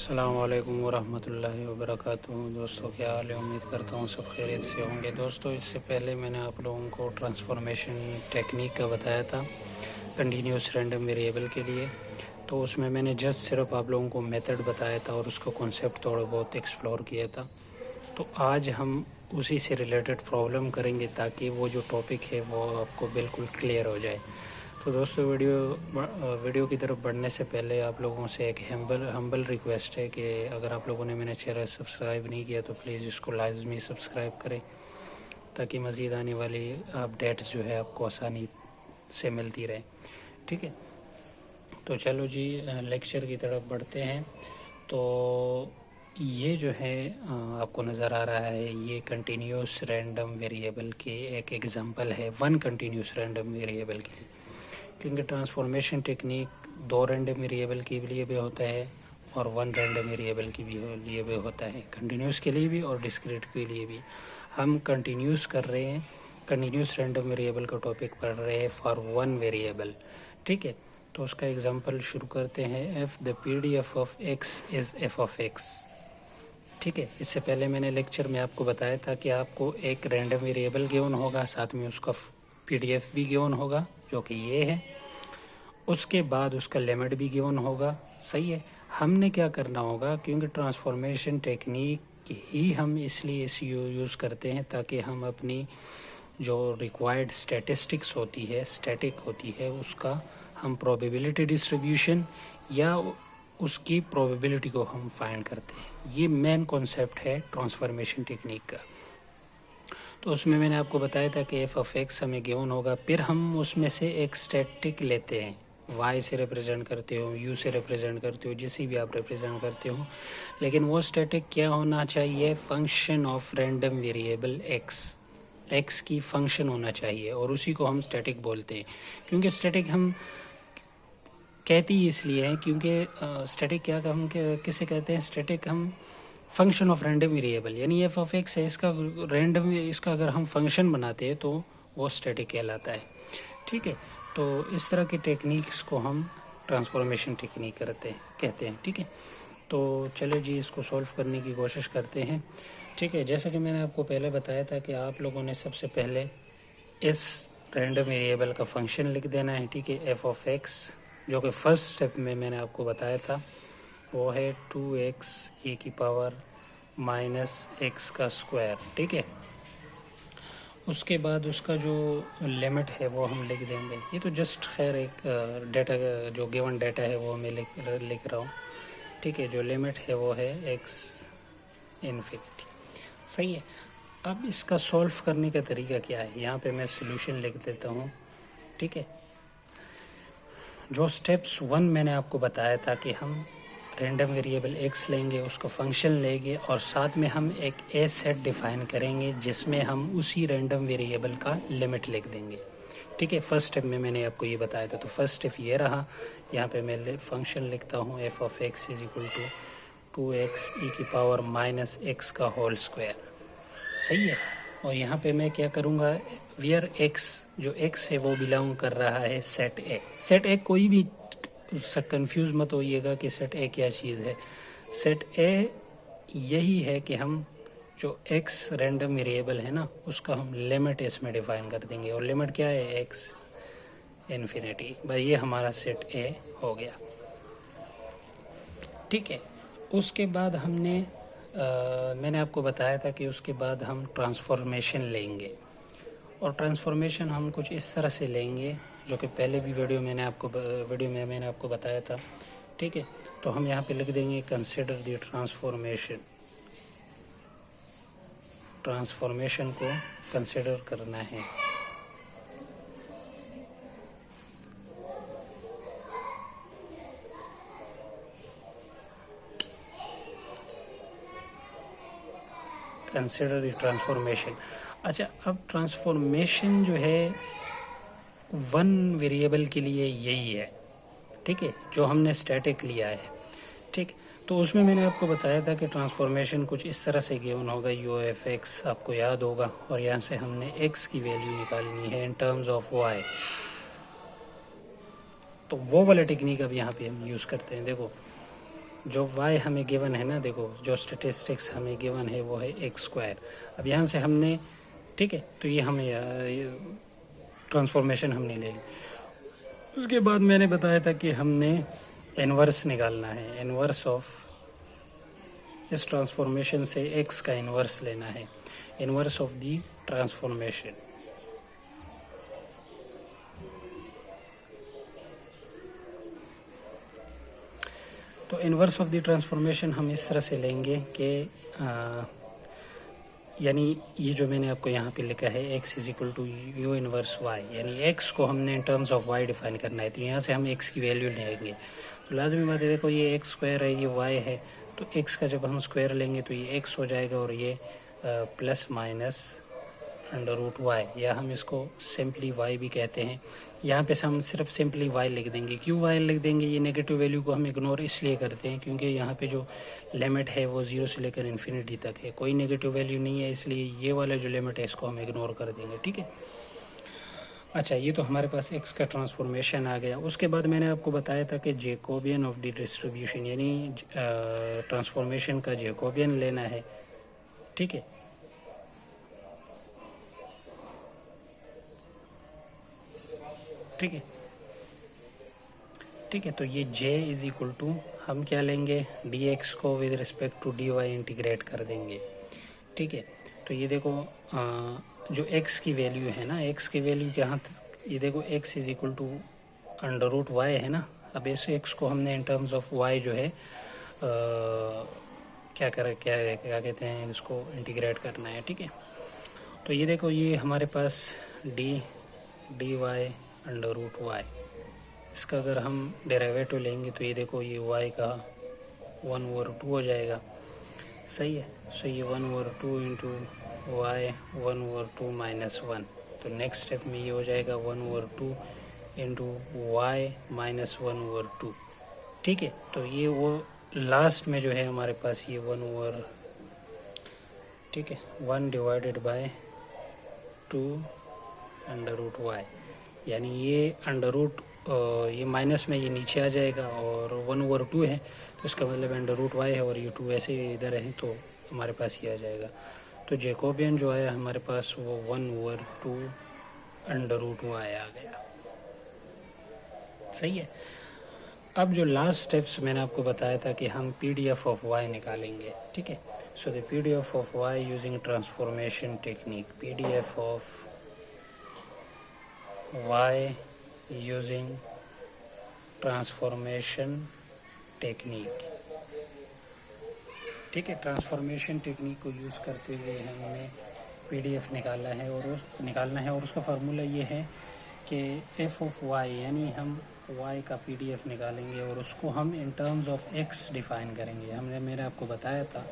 अस्सलाम वालेकुम वरहमतुल्लाहि वबरकातुहू। दोस्तों क्या हाल है, उम्मीद करता हूँ सब खैरियत से होंगे। दोस्तों इससे पहले मैंने आप लोगों को ट्रांसफॉर्मेशन टेक्निक का बताया था कंटिन्यूस रैंडम वेरिएबल के लिए। तो उसमें मैंने जस्ट सिर्फ आप लोगों को मेथड बताया था और उसका कॉन्सेप्ट थोड़ा बहुत एक्सप्लोर किया था। तो आज हम उसी से रिलेटेड प्रॉब्लम करेंगे ताकि वो जो टॉपिक है वो आपको बिल्कुल क्लियर हो जाए। तो दोस्तों वीडियो की तरफ बढ़ने से पहले आप लोगों से एक हम्बल रिक्वेस्ट है कि अगर आप लोगों ने मेरा चैनल सब्सक्राइब नहीं किया तो प्लीज़ इसको लाजमी सब्सक्राइब करें ताकि मज़ीद आने वाली अपडेट्स जो है आपको आसानी से मिलती रहे। ठीक है, तो चलो जी लेक्चर की तरफ बढ़ते हैं। तो ये जो है आपको नज़र आ रहा है, ये कंटिन्यूस रैंडम वेरिएबल की एक एग्जांपल है, वन कंटिन्यूस रैंडम वेरिएबल की। क्योंकि ट्रांसफॉर्मेशन टेक्निक दो रैंडम वेरिएबल के लिए भी होता है और वन रैंडम वेरिएबल के लिए भी होता है, कंटिन्यूस के लिए भी और डिस्क्रीट के लिए भी। हम कंटिन्यूस कर रहे हैं, कंटिन्यूस रैंडम वेरिएबल का टॉपिक पढ़ रहे हैं फॉर वन वेरिएबल। ठीक है, तो उसका एग्जांपल शुरू करते हैं। F the PDF of x is F of x. ठीक है, इससे पहले मैंने लेक्चर में आपको बताया था कि आपको एक रैंडम वेरिएबल गिवन होगा, साथ में उसका PDF भी गिवन होगा जो कि ये है, उसके बाद उसका लिमिट भी गिवन होगा। सही है, हमने क्या करना होगा, क्योंकि ट्रांसफॉर्मेशन टेक्निक ही हम इसलिए इस यूज़ करते हैं ताकि हम अपनी जो रिक्वायर्ड स्टैटिस्टिक्स होती है, स्टैटिक होती है, उसका हम प्रोबेबिलिटी डिस्ट्रीब्यूशन या उसकी प्रोबेबिलिटी को हम फाइंड करते हैं। ये मेन कॉन्सेप्ट है ट्रांसफॉर्मेशन टेक्निक का। तो उसमें मैंने आपको बताया था कि एफ ऑफ एक्स हमें गिवन होगा, फिर हम उसमें से एक स्टैटिक लेते हैं, वाई से रिप्रेजेंट करते हो, यू से रिप्रेजेंट करते हो, जिसे भी आप रिप्रेजेंट करते हो, लेकिन वो स्टैटिक क्या होना चाहिए, function of random variable x की फंक्शन होना चाहिए, और उसी को हम स्टैटिक बोलते हैं। क्योंकि स्टैटिक हम कहती ही इसलिए है क्योंकि स्टैटिक क्या हम किसे कहते हैं, स्टैटिक हम फंक्शन ऑफ रैंडम वेरिएबल, यानी एफ ऑफ एक्स है, इसका रैंडम, इसका अगर हम फंक्शन बनाते हैं तो वो स्टैटिक कहलाता है। ठीक है, तो इस तरह की टेक्निक्स को हम ट्रांसफॉर्मेशन टेक्निक कहते हैं। ठीक है, तो चलो जी इसको सॉल्व करने की कोशिश करते हैं। ठीक है, जैसा कि मैंने आपको पहले बताया था कि आप लोगों ने सबसे पहले इस रैंडम वेरिएबल का फंक्शन लिख देना है। ठीक है, एफ ऑफ एक्स, जो कि फर्स्ट स्टेप में मैंने आपको बताया था, वो है 2x e की पावर माइनस एक्स का स्क्वायर। ठीक है, उसके बाद उसका जो लिमिट है वो हम लिख देंगे। ये तो जस्ट खैर एक डेटा, जो गिवन डेटा है वो मैं लिख रहा हूँ। ठीक है, जो लिमिट है वो है x इन्फिनिटी। सही है, अब इसका सॉल्व करने का तरीका क्या है, यहाँ पे मैं सोल्यूशन लिख देता हूँ। ठीक है, जो स्टेप्स 1 मैंने आपको बताया था कि हम रैंडम वेरिएबल x लेंगे, उसका फंक्शन लेंगे और साथ में हम एक ए सेट डिफाइन करेंगे जिसमें हम उसी रैंडम वेरिएबल का लिमिट लिख देंगे। ठीक है, फर्स्ट स्टेप में मैंने आपको ये बताया था। तो फर्स्ट स्टेप ये रहा, यहाँ पे मैं फंक्शन लिखता हूँ f of x is equal to 2x e की पावर माइनस एक्स का होल स्क्वायर। सही है, और यहाँ पे मैं क्या करूँगा, वेयर x, जो x है वो बिलोंग कर रहा है सेट ए। सेट ए कोई भी कंफ्यूज मत होइएगा कि सेट ए क्या चीज़ है। सेट ए यही है कि हम जो x रैंडम वेरिएबल है ना, उसका हम लिमिट इसमें डिफाइन कर देंगे, और लिमिट क्या है, x इन्फिनिटी। भाई ये हमारा सेट ए हो गया। ठीक है, उसके बाद मैंने आपको बताया था कि उसके बाद हम ट्रांसफॉर्मेशन लेंगे, और ट्रांसफॉर्मेशन हम कुछ इस तरह से लेंगे जो कि पहले भी वीडियो में मैंने आपको बताया था। ठीक है, तो हम यहाँ पे लिख देंगे कंसिडर द ट्रांसफॉर्मेशन को कंसिडर करना है। Consider the transformation. अच्छा, अब ट्रांसफॉर्मेशन जो है वन वेरिएबल के लिए यही है। ठीक है, जो हमने स्टैटिक लिया है। ठीक, तो उसमें मैंने आपको बताया था कि ट्रांसफॉर्मेशन कुछ इस तरह से गिवन होगा, यू एफ एक्स आपको याद होगा, और यहाँ से हमने एक्स की वैल्यू निकालनी है इन टर्म्स ऑफ वाई। तो वो वाला टेक्निक अब यहाँ पे हम यूज़ करते हैं। देखो, जो y हमें गिवन है ना, देखो जो स्टेटिस्टिक्स हमें गिवन है वो है x²। अब यहाँ से हमने, ठीक है, तो ये हमें ट्रांसफॉर्मेशन हमने ले ली। उसके बाद मैंने बताया था कि हमने इन्वर्स निकालना है, इन्वर्स ऑफ इस ट्रांसफॉर्मेशन से x का इन्वर्स लेना है, इन्वर्स ऑफ दी ट्रांसफॉर्मेशन। तो इन्वर्स ऑफ दी ट्रांसफॉर्मेशन हम इस तरह से लेंगे कि यानी ये जो मैंने आपको यहाँ पे लिखा है x is equal to u inverse y, यानी x को हमने in terms of y define करना है, तो यहाँ से हम x की वैल्यू लेंगे। तो लाजमी बात है, देखो ये x² है, ये y है, तो x का जब हम स्क्वायर लेंगे तो ये x हो जाएगा और ये plus minus under root y, या हम इसको सिंपली y भी कहते हैं। यहाँ पे हम सिर्फ सिंपली y लिख देंगे। क्यों y लिख देंगे? ये नेगेटिव वैल्यू को हम इग्नोर इसलिए करते हैं क्योंकि यहाँ पे जो लिमिट है वो 0 से लेकर इन्फिनिटी तक है, कोई नेगेटिव वैल्यू नहीं है, इसलिए ये वाला जो लिमिट है इसको हम इग्नोर कर देंगे, ठीक है। अच्छा, ये तो हमारे पास x का ट्रांसफॉर्मेशन आ गया। उसके बाद मैंने आपको बताया था कि जैकोबियन ऑफ द डिस्ट्रीब्यूशन, यानी ट्रांसफॉर्मेशन का जैकोबियन लेना है, ठीक है। ठीक है, ठीक है, तो ये j इज इक्वल टू हम क्या लेंगे, dx को with respect to dy integrate कर देंगे, ठीक है। तो ये देखो जो x की वैल्यू है ना, x की वैल्यू यहाँ ये देखो x is equal to under root y है ना। अब इस x को हमने इन टर्म्स ऑफ y जो है क्या कहते हैं, इसको इंटीग्रेट करना है, ठीक है। तो ये देखो ये हमारे पास dy अंडर रूट वाई, इसका अगर हम डेरिवेटिव लेंगे तो ये देखो ये y का 1/2 हो जाएगा, सही है। सो ये 1/2 इंटू वाई 1/2 माइनस 1, तो नेक्स्ट स्टेप में ये हो जाएगा 1/2 इंटू वाई माइनस 1/2, ठीक है। तो ये वो लास्ट में जो है हमारे पास ये 1 ठीक है 1 divided by 2 under root y, यानी ये अंडर रूट ये माइनस में ये नीचे आ जाएगा और 1/2 है, तो इसका मतलब अंडर रूट वाई है और ये 2 ऐसे इधर है, तो हमारे पास ये आ जाएगा। तो जैकोबियन जो आया हमारे पास वो 1/2 अंडर रूट वाई आ गया, सही है। अब जो लास्ट स्टेप्स मैंने आपको बताया था कि हम PDF ऑफ y निकालेंगे, ठीक है। So the PDF of y using transformation technique, PDF of y using transformation technique, ठीक है। ट्रांसफॉर्मेशन टेक्निक को यूज़ करते हुए हमें PDF निकालना है और उसका फार्मूला ये है कि f ऑफ y, यानी हम y का PDF निकालेंगे और उसको हम इन टर्म्स ऑफ x डिफाइन करेंगे। मैंने आपको बताया था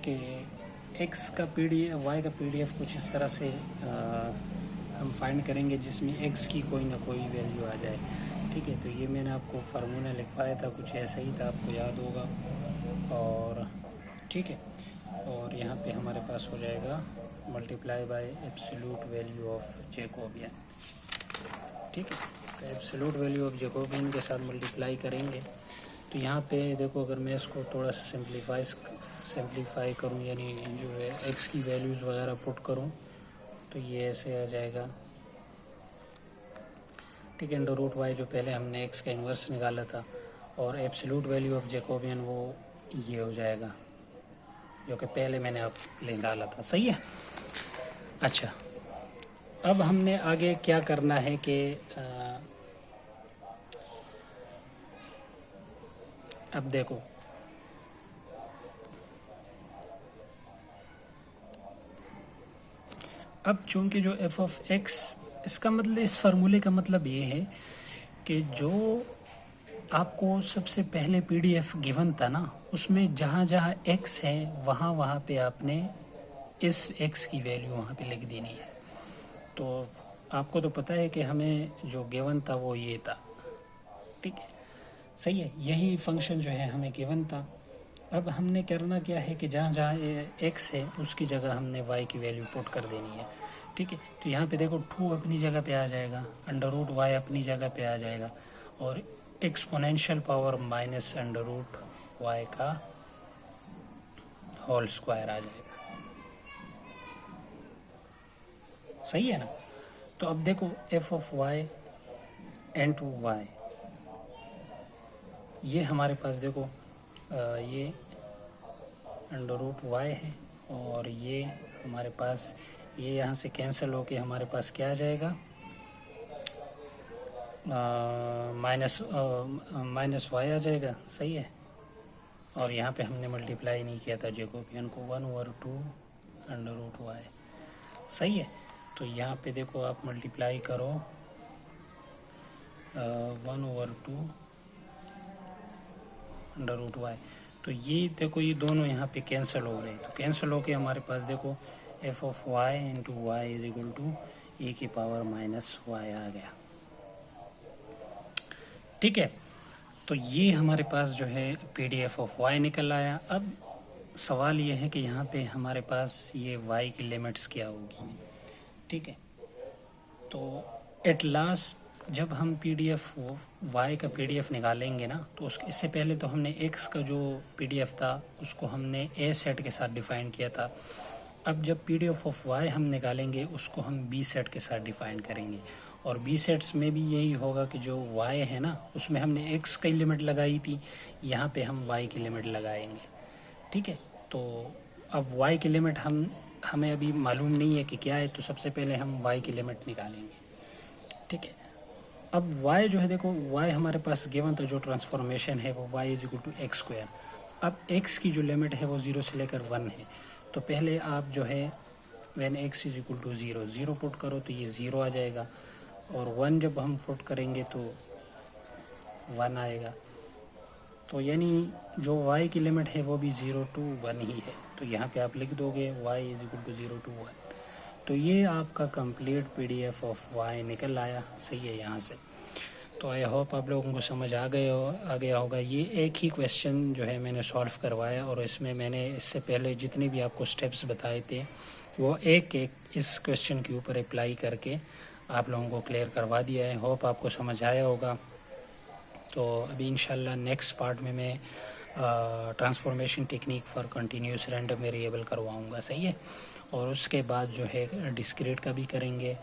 कि x का PDF y का PDF कुछ इस तरह से हम फाइंड करेंगे जिसमें x की कोई ना कोई वैल्यू आ जाए, ठीक है। तो ये मैंने आपको फार्मूला लिखवाया था, कुछ ऐसा ही था, आपको याद होगा, और ठीक है। और यहाँ पे हमारे पास हो जाएगा multiply by absolute value of Jacobian, ठीक है। तो एब्सोल्यूट वैल्यू ऑफ जैकोबियन के साथ मल्टीप्लाई करेंगे तो यहाँ पे देखो, अगर मैं इसको थोड़ा सा सिंप्लीफाई करूँ, यानी जो है x की वैल्यूज़ वगैरह पुट करूँ, तो ये ऐसे आ जाएगा, ठीक है। अंडर रूट वाई जो पहले हमने x का इन्वर्स निकाला था, और एब्सोल्यूट वैल्यू ऑफ जैकोबियन वो ये हो जाएगा जो कि पहले मैंने आप निकाला था, सही है। अच्छा, अब हमने आगे क्या करना है कि अब देखो, अब चूंकि जो f ऑफ x, इसका मतलब, इस फार्मूले का मतलब ये है कि जो आपको सबसे पहले PDF गिवन था ना, उसमें जहाँ जहाँ x है वहाँ पे आपने इस x की वैल्यू वहाँ पे लिख देनी है। तो आपको तो पता है कि हमें जो गिवन था वो ये था, ठीक है, सही है। यही फंक्शन जो है हमें गिवन था। अब हमने करना क्या है कि जहाँ जहाँ x है उसकी जगह हमने y की वैल्यू पुट कर देनी है, ठीक है। तो यहाँ पे देखो 2 अपनी जगह पे आ जाएगा, अंडर रूट y अपनी जगह पे आ जाएगा, और exponential power minus under root y का होल स्क्वायर आ जाएगा। सही है ना। तो अब देखो F of y n to y, ये हमारे पास देखो ये अंडर रूट वाई है, और ये हमारे पास ये यहाँ से कैंसिल होके हमारे पास क्या आ जाएगा, माइनस वाई आ जाएगा। सही है। और यहाँ पे हमने मल्टीप्लाई नहीं किया था जैकोबियन को, 1/2 अंडर रूट वाई। सही है। तो यहाँ पे देखो आप मल्टीप्लाई करो 1/2 अंडर रूट वाई, तो ये देखो ये दोनों यहाँ पे कैंसिल हो रहे हैं। तो कैंसिल होके हमारे पास देखो F of y into y is equal to a की पावर माइनस वाई आ गया। ठीक है। तो ये हमारे पास जो है पीडीएफ ऑफ वाई निकल आया। अब सवाल ये है कि यहाँ पे हमारे पास ये वाई की लिमिट्स क्या होगी। ठीक है। तो एट लास्ट जब हम पीडीएफ वाई का पीडीएफ निकालेंगे ना, तो इससे पहले तो हमने एक्स का जो पीडीएफ था उसको हमने ए सेट के साथ डिफाइन किया था। अब जब पीडीएफ ऑफ वाई हम निकालेंगे उसको हम बी सेट के साथ डिफाइन करेंगे, और बी सेट्स में भी यही होगा कि जो वाई है ना उसमें हमने एक्स की लिमिट लगाई थी, यहाँ पे हम वाई की लिमिट लगाएंगे। ठीक है। तो अब वाई की लिमिट हमें अभी मालूम नहीं है कि क्या है, तो सबसे पहले हम वाई की लिमिट निकालेंगे। ठीक है। अब वाई जो है देखो वाई हमारे पास गिवन तो जो ट्रांसफॉर्मेशन है वो y is equal to x square. अब एक्स की जो लिमिट है वो 0 से लेकर 1 है। तो पहले आप जो है when x is equal to 0 put करो तो ये 0 आ जाएगा, और 1 जब हम पुट करेंगे तो 1 आएगा। तो यानी जो y की लिमिट है वो भी 0 to 1 ही है। तो यहाँ पे आप लिख दोगे y is equal to 0 to 1। तो ये आपका कंप्लीट पीडीएफ ऑफ y निकल आया। सही है यहाँ से। तो आई होप आप लोगों को समझ आ गया होगा। ये एक ही क्वेश्चन जो है मैंने सॉल्व करवाया, और इसमें मैंने इससे पहले जितने भी आपको स्टेप्स बताए थे वो एक इस क्वेश्चन के ऊपर अप्लाई करके आप लोगों को क्लियर करवा दिया है। होप आपको समझ आया होगा। तो अभी इंशाल्लाह नेक्स्ट पार्ट में मैं transformation technique for continuous random variable करवाऊंगा। सही है। और उसके बाद जो है डिस्क्रीट का भी करेंगे,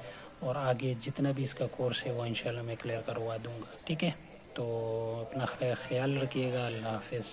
और आगे जितना भी इसका कोर्स है वो इंशाल्लाह मैं क्लियर करवा दूंगा। ठीक है। तो अपना ख्याल रखिएगा। अल्लाह हाफिज़।